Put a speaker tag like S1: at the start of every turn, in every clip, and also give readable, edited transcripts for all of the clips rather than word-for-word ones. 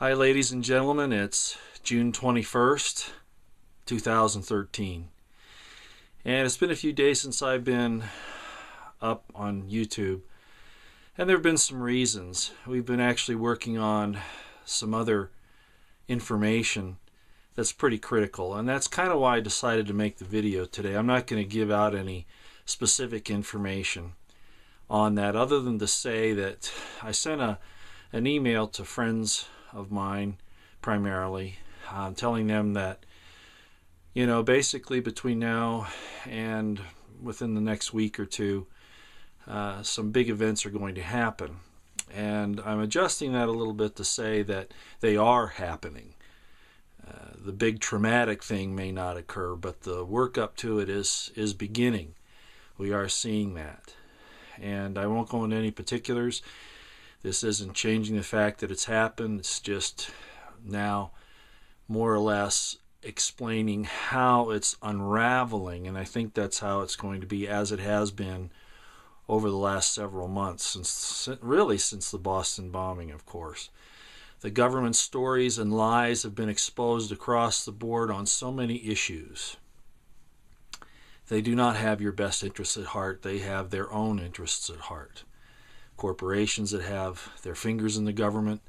S1: Hi ladies and gentlemen, it's June 21st, 2013. And it's been a few days since I've been up on YouTube. And there have been some reasons. We've been actually working on some other information that's pretty critical. And that's kind of why I decided to make the video today. I'm not going to give out any specific information on that other than to say that I sent an email to friends of mine primarily, telling them that, basically between now and within the next week or two, some big events are going to happen. And I'm adjusting that a little bit to say that they are happening. The big traumatic thing may not occur, but the work up to it is beginning. We are seeing that. And I won't go into any particulars. This isn't changing the fact that it's happened. It's just now more or less explaining how it's unraveling, and I think that's how it's going to be, as it has been over the last several months, since the Boston bombing, of course. The government stories and lies have been exposed across the board on so many issues. They do not have your best interests at heart. They have their own interests at heart. Corporations that have their fingers in the government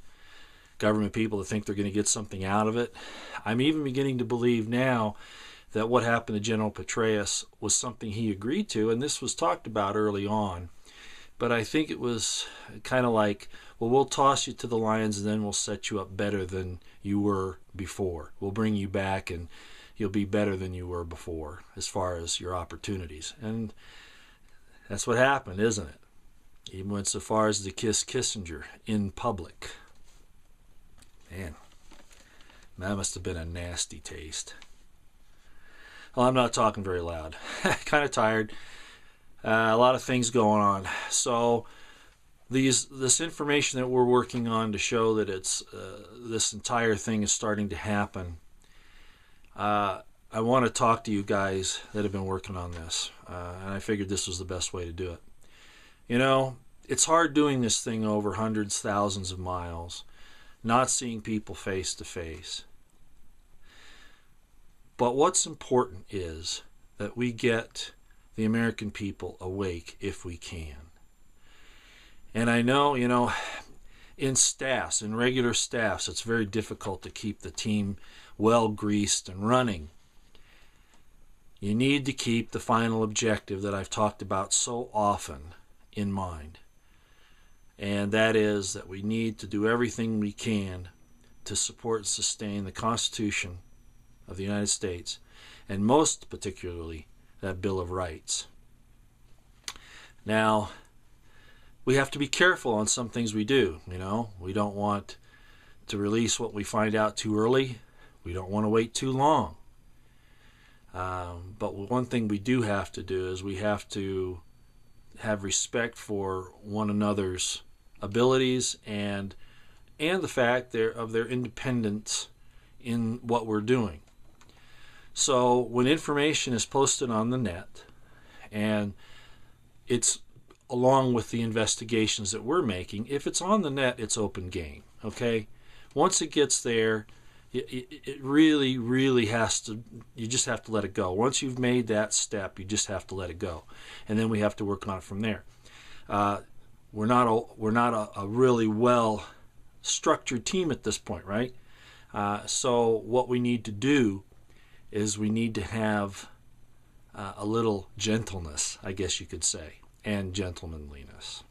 S1: people that think they're going to get something out of it. I'm even beginning to believe now that what happened to General Petraeus was something he agreed to, and this was talked about early on. But I think it was kind of like, well, we'll toss you to the lions and then we'll set you up better than you were before. We'll bring you back and you'll be better than you were before as far as your opportunities. And that's what happened, isn't it? Even went so far as to kiss Kissinger in public. Man, that must have been a nasty taste. Well, I'm not talking very loud. Kind of tired. A lot of things going on. So this information that we're working on to show that it's this entire thing is starting to happen. I want to talk to you guys that have been working on this, and I figured this was the best way to do it. It's hard doing this thing over hundreds, thousands of miles, not seeing people face to face. But what's important is that we get the American people awake if we can. And I know, in regular staffs, it's very difficult to keep the team well greased and running. You need to keep the final objective that I've talked about so often in mind, and that is that we need to do everything we can to support and sustain the Constitution of the United States, and most particularly that Bill of Rights. Now, we have to be careful on some things we do. We don't want to release what we find out too early. We don't want to wait too long. But one thing we do have to do is we have to have respect for one another's abilities and the fact of their independence in what we're doing. So when information is posted on the net, and it's along with the investigations that we're making, if it's on the net, it's open game. Okay? Once it gets there, it really, really has to, you just have to let it go. Once you've made that step, you just have to let it go. And then we have to work on it from there. We're not a really well structured team at this point, right? So what we need to do is we need to have a little gentleness, I guess you could say, and gentlemanliness.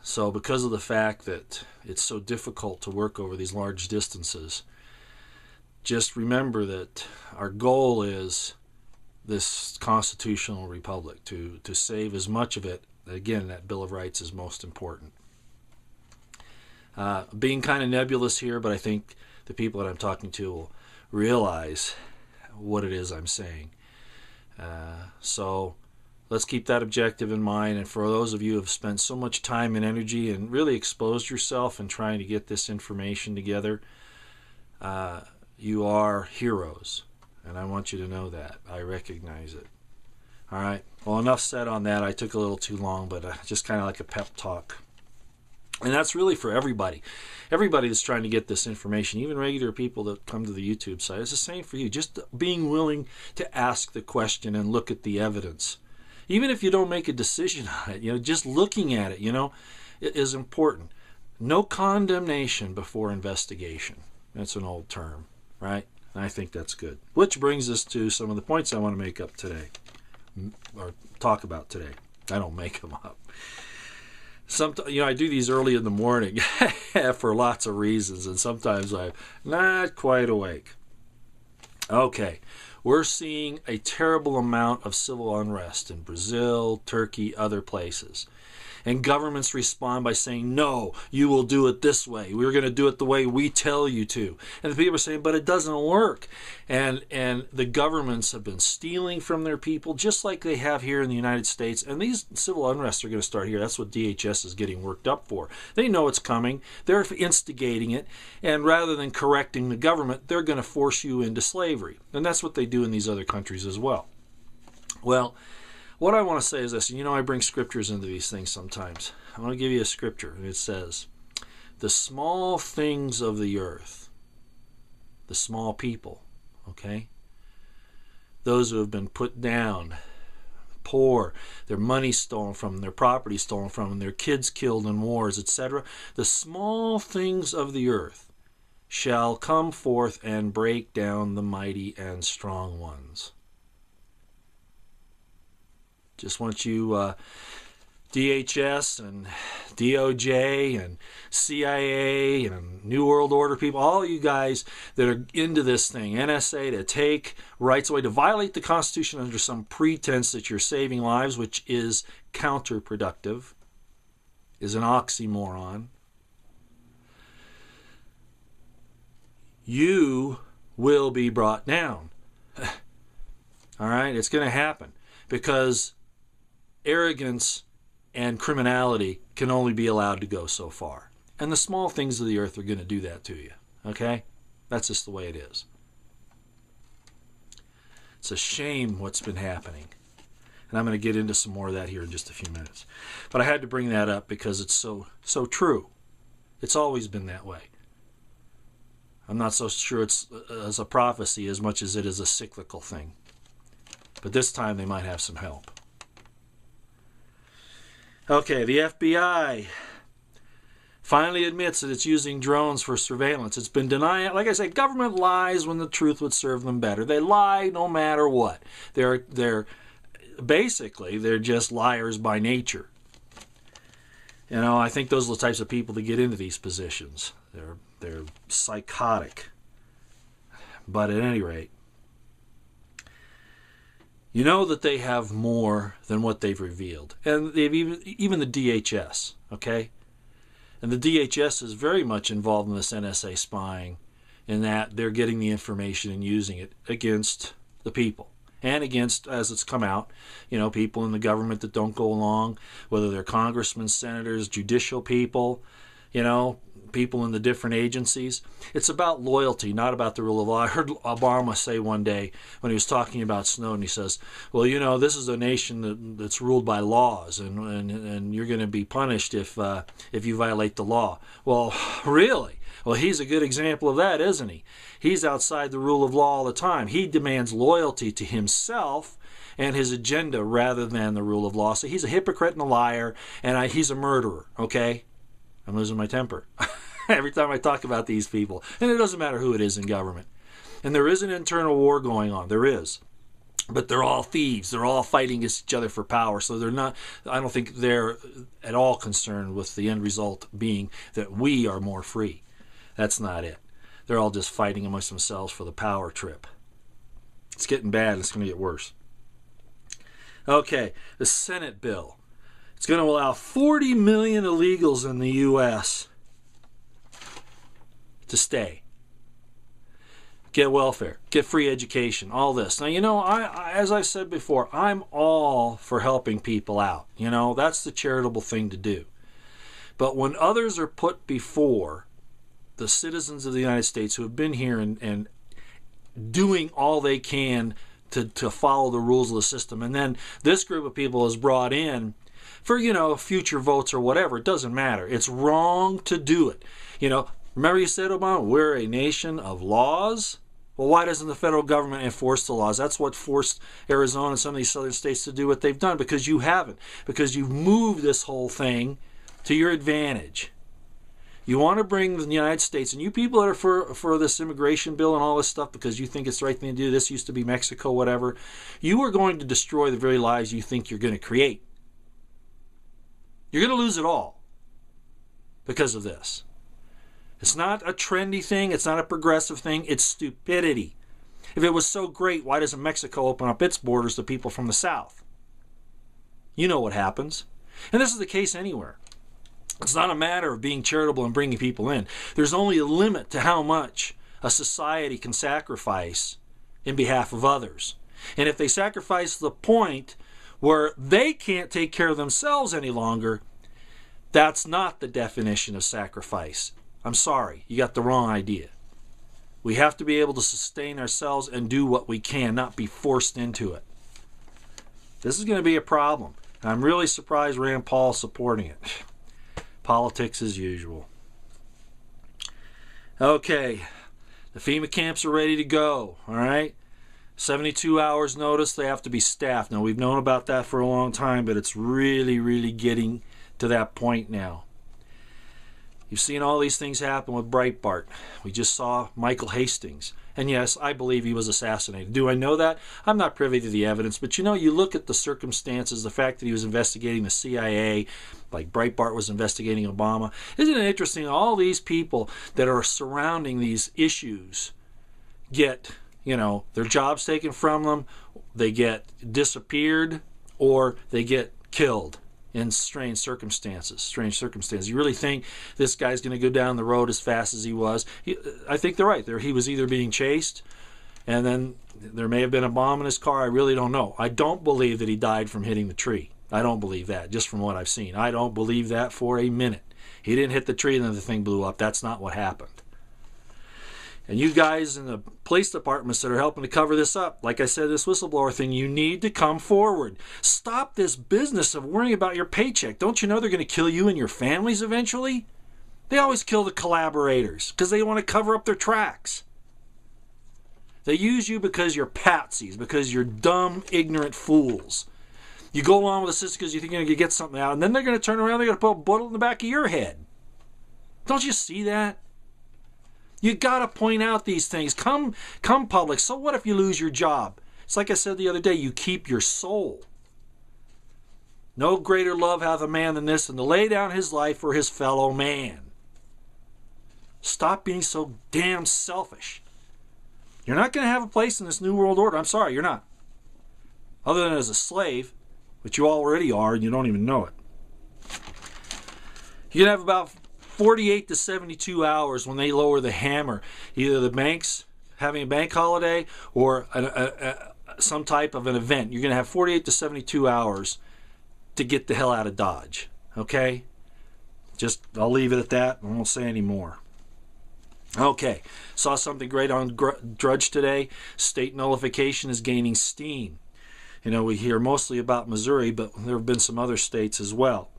S1: So because of the fact that it's so difficult to work over these large distances, just remember that our goal is this constitutional republic, to save as much of it. Again, that Bill of Rights is most important. Being kind of nebulous here, but I think the people that I'm talking to will realize what it is I'm saying. So let's keep that objective in mind. And for those of you who have spent so much time and energy and really exposed yourself in trying to get this information together, you are heroes. And I want you to know that. I recognize it. All right. Well, enough said on that. I took a little too long, but just kind of like a pep talk. And that's really for everybody. Everybody that's trying to get this information, even regular people that come to the YouTube site, it's the same for you. Just being willing to ask the question and look at the evidence. Even if you don't make a decision on it, just looking at it, it is important. No condemnation before investigation. That's an old term, right? And I think that's good. Which brings us to some of the points I want to make up today, or talk about today. I don't make them up. I do these early in the morning for lots of reasons, and sometimes I'm not quite awake. Okay, we're seeing a terrible amount of civil unrest in Brazil, Turkey, other places. And governments respond by saying, no, you will do it this way. We're going to do it the way we tell you to. And the people are saying, but it doesn't work. And the governments have been stealing from their people, just like they have here in the United States. And these civil unrests are going to start here. That's what DHS is getting worked up for. They know it's coming. They're instigating it. And rather than correcting the government, they're going to force you into slavery. And that's what they do in these other countries as well. Well, what I want to say is this, I bring scriptures into these things sometimes. I want to give you a scripture, and it says, the small things of the earth, the small people, okay? Those who have been put down, poor, their money stolen from them, their property stolen from them, their kids killed in wars, etc. The small things of the earth shall come forth and break down the mighty and strong ones. Just want you, DHS and DOJ and CIA and New World Order people, all you guys that are into this thing, NSA, to take rights away, to violate the Constitution under some pretense that you're saving lives, which is counterproductive, is an oxymoron. You will be brought down. All right? It's going to happen because arrogance and criminality can only be allowed to go so far. And the small things of the earth are going to do that to you. Okay? That's just the way it is. It's a shame what's been happening. And I'm going to get into some more of that here in just a few minutes. But I had to bring that up because it's so true. It's always been that way. I'm not so sure it's as a prophecy as much as it is a cyclical thing. But this time they might have some help. Okay, the FBI finally admits that it's using drones for surveillance. It's been denying, like I say, government lies when the truth would serve them better. They lie no matter what. They're just liars by nature. I think those are the types of people that get into these positions. They're psychotic. But at any rate, you know that they have more than what they've revealed. And they've even the DHS, okay? And the DHS is very much involved in this NSA spying in that they're getting the information and using it against the people. And against, as it's come out, people in the government that don't go along, whether they're congressmen, senators, judicial people, people in the different agencies. It's about loyalty, not about the rule of law. I heard Obama say one day when he was talking about Snowden, he says, well, this is a nation that's ruled by laws, and you're going to be punished if you violate the law. Well, really? Well, he's a good example of that, isn't he? He's outside the rule of law all the time. He demands loyalty to himself and his agenda rather than the rule of law. So he's a hypocrite and a liar, and he's a murderer, okay? I'm losing my temper every time I talk about these people. And it doesn't matter who it is in government. And there is an internal war going on. There is. But they're all thieves. They're all fighting against each other for power. So I don't think they're at all concerned with the end result being that we are more free. That's not it. They're all just fighting amongst themselves for the power trip. It's getting bad. It's going to get worse. Okay, the Senate bill. It's going to allow 40 million illegals in the U.S. to stay, get welfare, get free education, all this. Now, as I said before, I'm all for helping people out. That's the charitable thing to do. But when others are put before the citizens of the United States who have been here and doing all they can to follow the rules of the system, and then this group of people is brought in for, future votes or whatever. It doesn't matter. It's wrong to do it. Remember you said, Obama, we're a nation of laws? Well, why doesn't the federal government enforce the laws? That's what forced Arizona and some of these southern states to do what they've done, because you haven't. Because you've moved this whole thing to your advantage. You want to bring the United States, and you people that are for this immigration bill and all this stuff because you think it's the right thing to do, this used to be Mexico, whatever, you are going to destroy the very lives you think you're going to create. You're going to lose it all because of this. It's not a trendy thing. It's not a progressive thing. It's stupidity. If it was so great, why doesn't Mexico open up its borders to people from the South? You know what happens. And this is the case anywhere. It's not a matter of being charitable and bringing people in. There's only a limit to how much a society can sacrifice in behalf of others. And if they sacrifice to the point where they can't take care of themselves any longer, that's not the definition of sacrifice. I'm sorry, you got the wrong idea. We have to be able to sustain ourselves and do what we can, not be forced into it. This is going to be a problem. I'm really surprised Rand Paul's supporting it. Politics as usual. Okay, the FEMA camps are ready to go, all right? 72 hours notice, they have to be staffed. Now, we've known about that for a long time, but it's really, really getting to that point now. You've seen all these things happen with Breitbart. We just saw Michael Hastings. And yes, I believe he was assassinated. Do I know that? I'm not privy to the evidence, but you look at the circumstances, the fact that he was investigating the CIA, like Breitbart was investigating Obama. Isn't it interesting? All these people that are surrounding these issues get, their jobs taken from them, they get disappeared, or they get killed in strange circumstances. You really think this guy's going to go down the road as fast as he was? I think they're right. He was either being chased, and then there may have been a bomb in his car. I really don't know. I don't believe that he died from hitting the tree. I don't believe that, just from what I've seen. I don't believe that for a minute. He didn't hit the tree and then the thing blew up. That's not what happened. And you guys in the police departments that are helping to cover this up, like I said, this whistleblower thing, you need to come forward. Stop this business of worrying about your paycheck. Don't you know they're going to kill you and your families eventually? They always kill the collaborators because they want to cover up their tracks. They use you because you're patsies, because you're dumb, ignorant fools. You go along with the system because you think you're going to get something out, and then they're going to turn around, they're going to put a bullet in the back of your head. Don't you see that? You got to point out these things. Come public. So what if you lose your job? It's like I said the other day, you keep your soul. No greater love hath a man than this, than to lay down his life for his fellow man. Stop being so damn selfish. You're not going to have a place in this new world order. I'm sorry, you're not. Other than as a slave, which you already are and you don't even know it. You're going to have about 48 to 72 hours when they lower the hammer. Either the banks having a bank holiday or some type of an event. You're going to have 48 to 72 hours to get the hell out of Dodge. Okay? I'll leave it at that. I won't say any more. Okay. Saw something great on Drudge today. State nullification is gaining steam. We hear mostly about Missouri, but there have been some other states as well.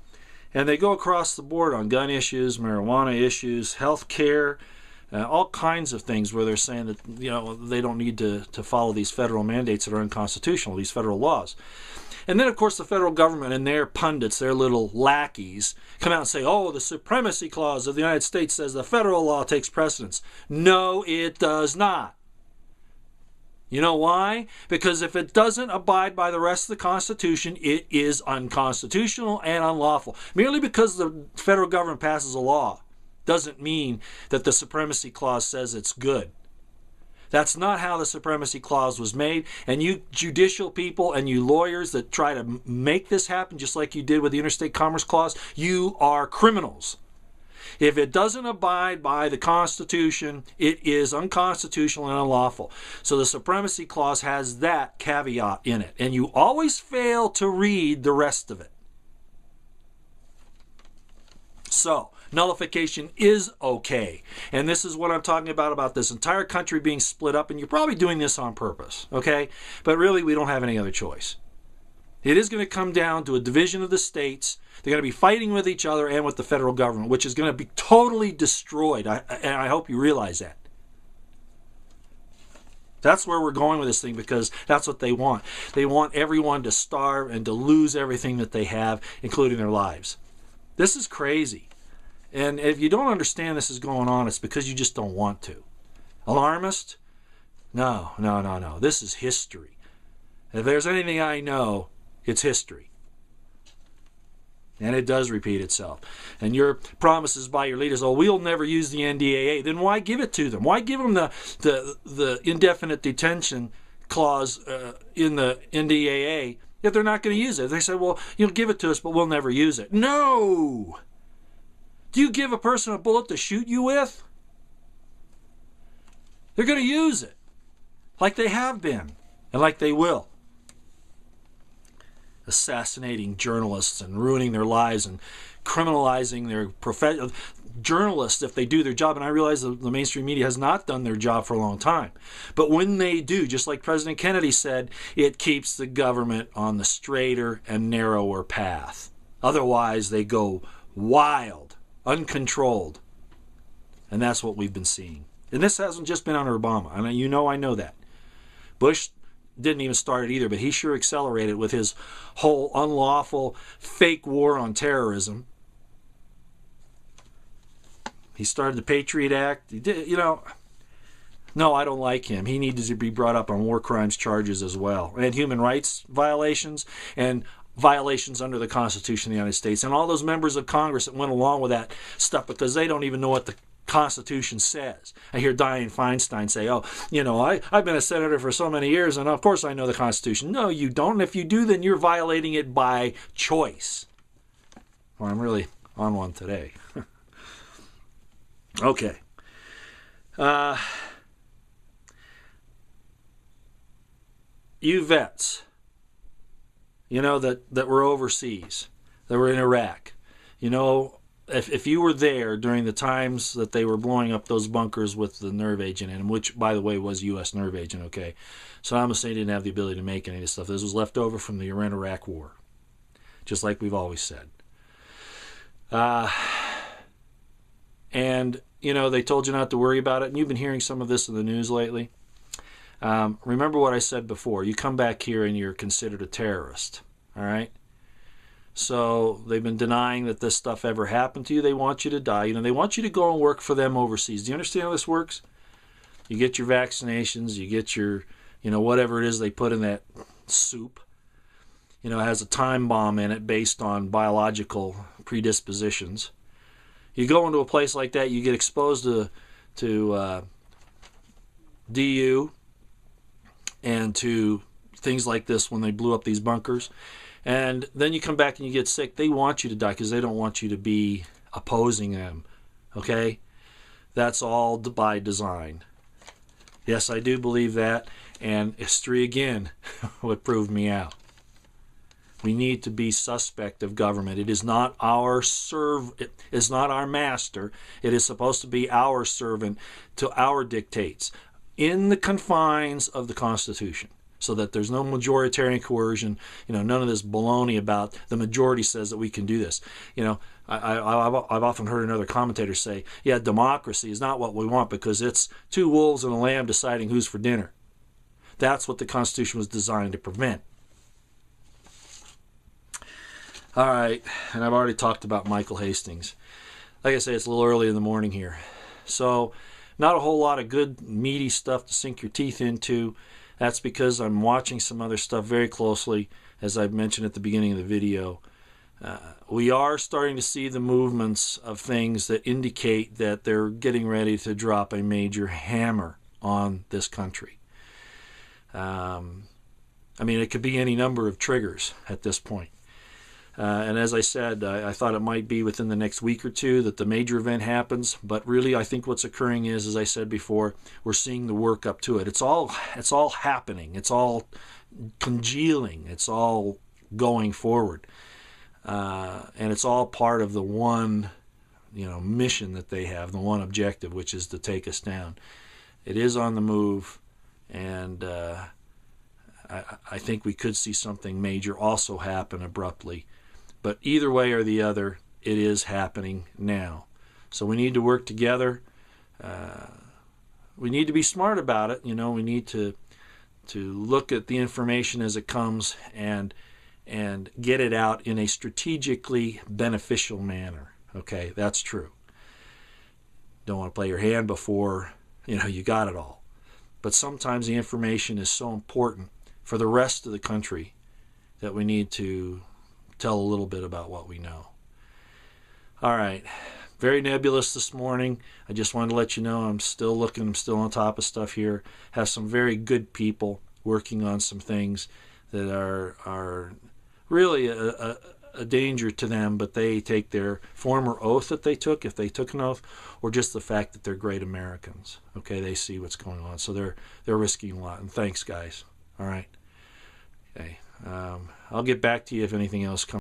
S1: And they go across the board on gun issues, marijuana issues, health care, all kinds of things where they're saying that they don't need to follow these federal mandates that are unconstitutional, these federal laws. And then, of course, the federal government and their pundits, their little lackeys, come out and say, oh, the Supremacy Clause of the United States says the federal law takes precedence. No, it does not. You know why? Because if it doesn't abide by the rest of the Constitution, it is unconstitutional and unlawful. Merely because the federal government passes a law doesn't mean that the Supremacy Clause says it's good. That's not how the Supremacy Clause was made. And you judicial people and you lawyers that try to make this happen, just like you did with the Interstate Commerce Clause, you are criminals. If it doesn't abide by the Constitution, it is unconstitutional and unlawful. So the Supremacy Clause has that caveat in it. And you always fail to read the rest of it. So, nullification is okay. And this is what I'm talking about this entire country being split up. And you're probably doing this on purpose, okay? But really, we don't have any other choice. It is going to come down to a division of the states. They're going to be fighting with each other and with the federal government, which is going to be totally destroyed. And I hope you realize that. That's where we're going with this thing, because that's what they want. They want everyone to starve and to lose everything that they have, including their lives. This is crazy. And if you don't understand this is going on, it's because you just don't want to. Alarmist? No. This is history. If there's anything I know, it's history. And it does repeat itself. And your promises by your leaders, oh, we'll never use the NDAA. Then why give it to them? Why give them the indefinite detention clause in the NDAA if they're not going to use it? They say, well, you'll give it to us, but we'll never use it. No! Do you give a person a bullet to shoot you with? They're going to use it. Like they have been. And like they will. Assassinating journalists and ruining their lives and criminalizing their journalists if they do their job. And I realize the mainstream media has not done their job for a long time. But when they do, just like President Kennedy said, it keeps the government on the straighter and narrower path. Otherwise, they go wild, uncontrolled. And that's what we've been seeing. And this hasn't just been under Obama. I know that. Bush didn't even start it either, but he sure accelerated with his whole unlawful fake war on terrorism. He started the Patriot Act. He did, no, I don't like him. He needs to be brought up on war crimes charges as well, and human rights violations and violations under the Constitution of the United States, and all those members of Congress that went along with that stuff because they don't even know what the Constitution says. I hear Dianne Feinstein say, I've been a senator for so many years, and of course I know the Constitution. No, you don't. And if you do, then you're violating it by choice. Well, I'm really on one today. Okay. You vets, that were overseas, that were in Iraq, if you were there during the times that they were blowing up those bunkers with the nerve agent in them, which, by the way, was U.S. nerve agent, okay? Saddam Hussein didn't have the ability to make any of this stuff. This was left over from the Iran-Iraq war, just like we've always said. And, they told you not to worry about it, and you've been hearing some of this in the news lately. Remember what I said before. You come back here and you're considered a terrorist, all right? So they've been denying that this stuff ever happened to you. They want you to die. They want you to go and work for them overseas. Do you understand how this works? You get your vaccinations. You get your, whatever it is they put in that soup. It has a time bomb in it based on biological predispositions. You go into a place like that, you get exposed to DU and to things like this when they blew up these bunkers. And then you come back and you get sick. They want you to die because they don't want you to be opposing them. Okay? That's all by design. Yes, I do believe that. And history, again, would prove me out. We need to be suspect of government. It is not our it is not our master. It is supposed to be our servant to our dictates in the confines of the Constitution, so that there's no majoritarian coercion, none of this baloney about the majority says that we can do this. I've often heard another commentator say, yeah, democracy is not what we want because it's two wolves and a lamb deciding who's for dinner. That's what the Constitution was designed to prevent. All right, and I've already talked about Michael Hastings. Like I say, it's a little early in the morning here. So not a whole lot of good, meaty stuff to sink your teeth into. That's because I'm watching some other stuff very closely, as I mentioned at the beginning of the video. We are starting to see the movements of things that indicate that they're getting ready to drop a major hammer on this country. It could be any number of triggers at this point. And as I said, I thought it might be within the next week or two that the major event happens. But really, I think what's occurring is, as I said before, we're seeing the work up to it. It's all happening. It's all congealing. It's all going forward. And it's all part of the one, mission that they have, the one objective, which is to take us down. It is on the move. And I think we could see something major also happen abruptly. But either way or the other, it is happening now. So we need to work together. We need to be smart about it. We need to look at the information as it comes and get it out in a strategically beneficial manner. Okay, that's true. Don't want to play your hand before you got it all. But sometimes the information is so important for the rest of the country that we need to tell a little bit about what we know. All right. Very nebulous this morning. I just wanted to let you know I'm still looking. I'm still on top of stuff here. Have some very good people working on some things that are really a danger to them, but they take their former oath that they took, if they took an oath, or just the fact that they're great Americans. Okay, they see what's going on, so they're risking a lot. And thanks, guys. All right. Okay. I'll get back to you if anything else comes.